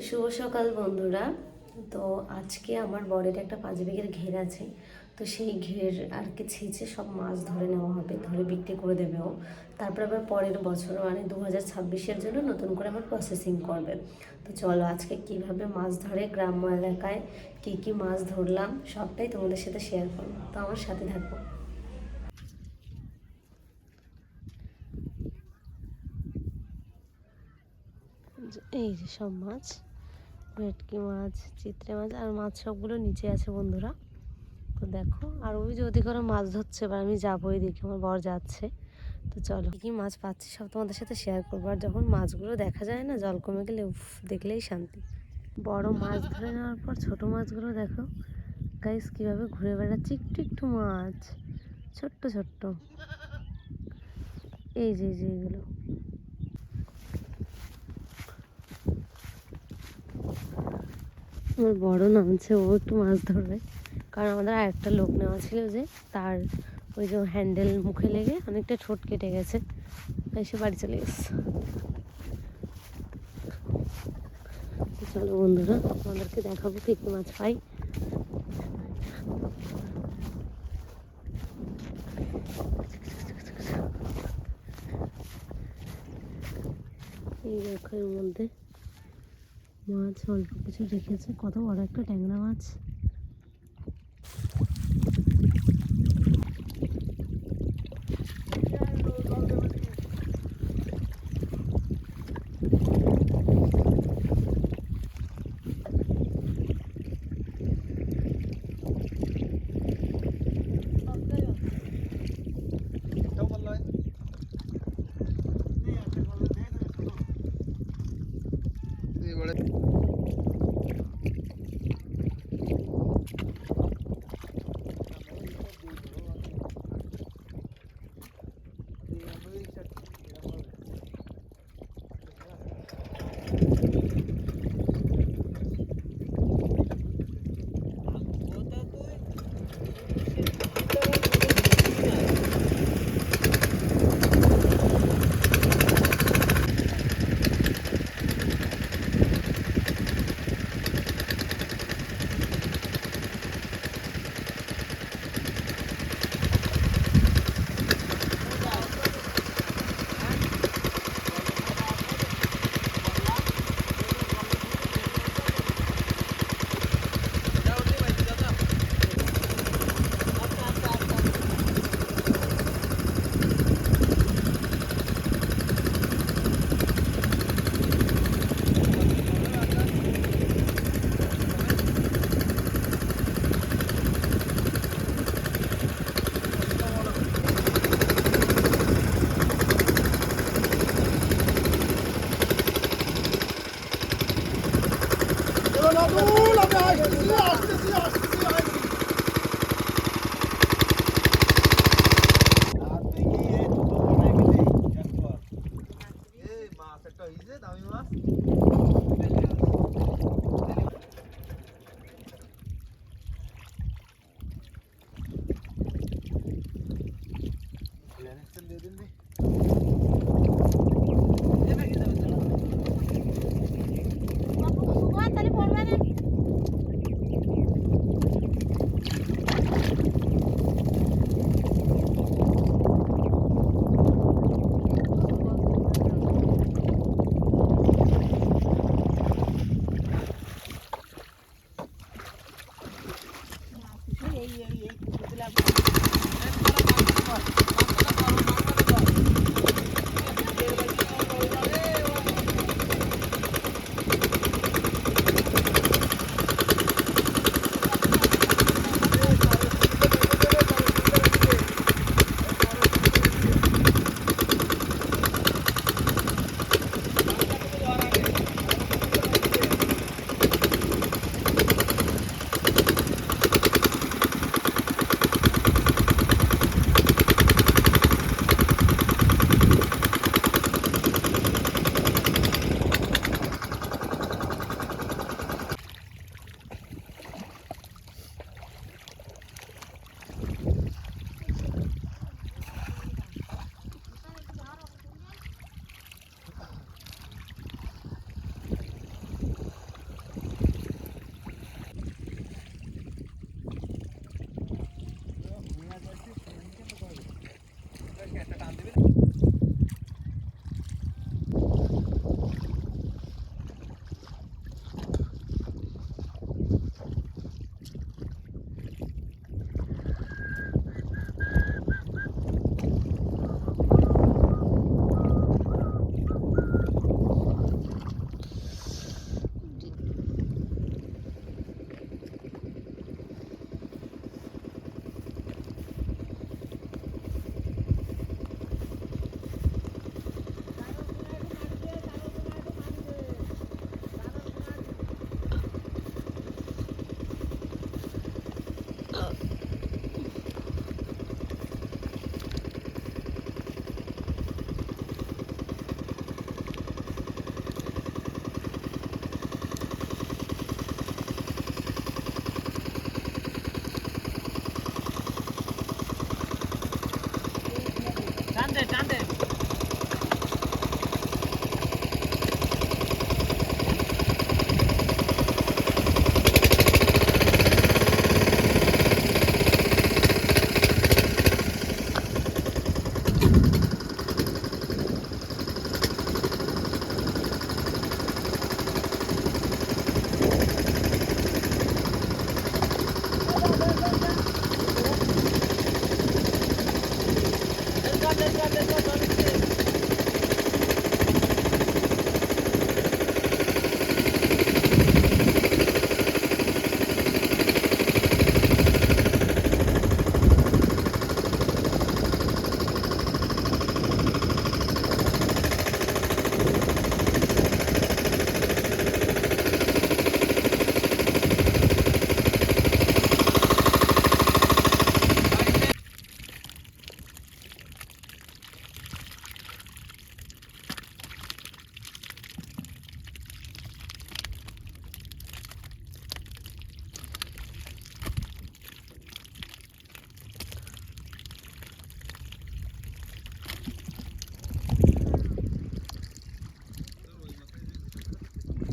শুভ সকাল বন্ধুরা। তো আজকে আমার বরের একটা 5 বিঘের ঘের আছে। তো সেই ঘের আর কি ছেঁচে সব মাছ ধরে নেওয়া হবে, ধরে বিক্রি করে দেবে ও। তারপর আবার পরের বছর মানে 2026-এর জন্য নতুন করে আবার প্রসেসিং করবে। তো চলো আজকে কিভাবে মাছ ধরে গ্রাম্য এলাকায় কি কি মাছ ধরলাম সবটাই তোমাদের সাথে শেয়ার করবো, তো আমার সাথে থাকবো। এই যে সব মাছ, ভেটকি মাছ, চিত্রে মাছ, আর মাছ সবগুলো নিচে আছে বন্ধুরা। তো দেখো, আর ওই যে ওদিকে ওরা মাছ ধরছে, এবার আমি যাবো, ওই দিকে আমার বর যাচ্ছে। তো চলো কি মাছ পাচ্ছি সব তোমাদের সাথে শেয়ার করবো। আর যখন মাছগুলো দেখা যায় না, জল কমে গেলে উফ, দেখলেই শান্তি। বড় মাছ ধরে নেওয়ার পর ছোট মাছগুলো দেখো গাইস কিভাবে ঘুরে বেড়াচ্ছে, একটু একটু মাছ, ছোট্ট ছোট্ট। এই যে এগুলো আমার বড় নামছে, ও একটু মাছ ধরবে, কারণ আমাদের আর একটা লোক নেওয়া ছিল, যে তার ওই যে হ্যান্ডেল মুখে লেগে অনেকটা ঠোঁট কেটে গেছে, এসে বাড়ি চলে গেছে। চলো বন্ধুরা, আমাদেরকে দেখাবো কি কি মাছ পাই। এই দেখো এর মধ্যে মাছ অল্প কিছু রেখেছে, কত বড় একটা ট্যাংরা মাছ।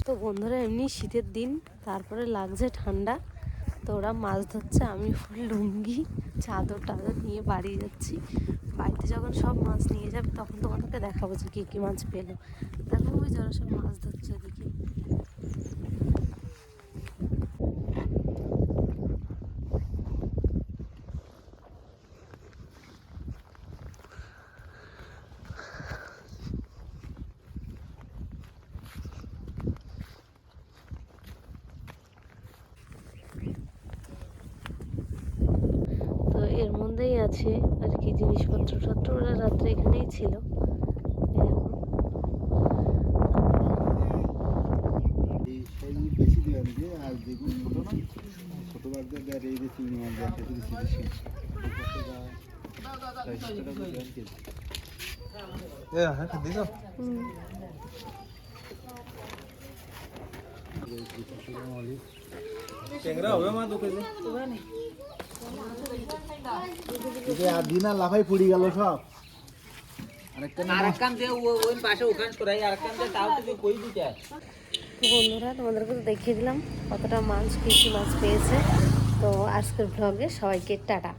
তো বন্ধুরা এমনি শীতের দিন, তারপরে লাগছে ঠান্ডা, তো ওরা মাছ ধরছে, আমি ফুল লুঙ্গি চাদর টাদর নিয়ে বাড়ি যাচ্ছি। বাড়িতে যখন সব মাছ নিয়ে যাবে তখন তোমাদেরকে দেখাবো যে কী কী মাছ পেলো। দেখো ওই যারা সব মাছ ধরছে ওদিকে। তো এর মধ্যেই আছে আর কি জিনিসপত্র টত্র, ওরা রাত্রে এখানেই ছিল। দিনা লাফাই পড়ে গেল সব। বন্ধুরা তোমাদেরকে তো দেখিয়ে দিলাম কতটা মাছ, কী কী মাছ পেয়েছে। তো আজকের ব্লগে সবাইকে টাটা।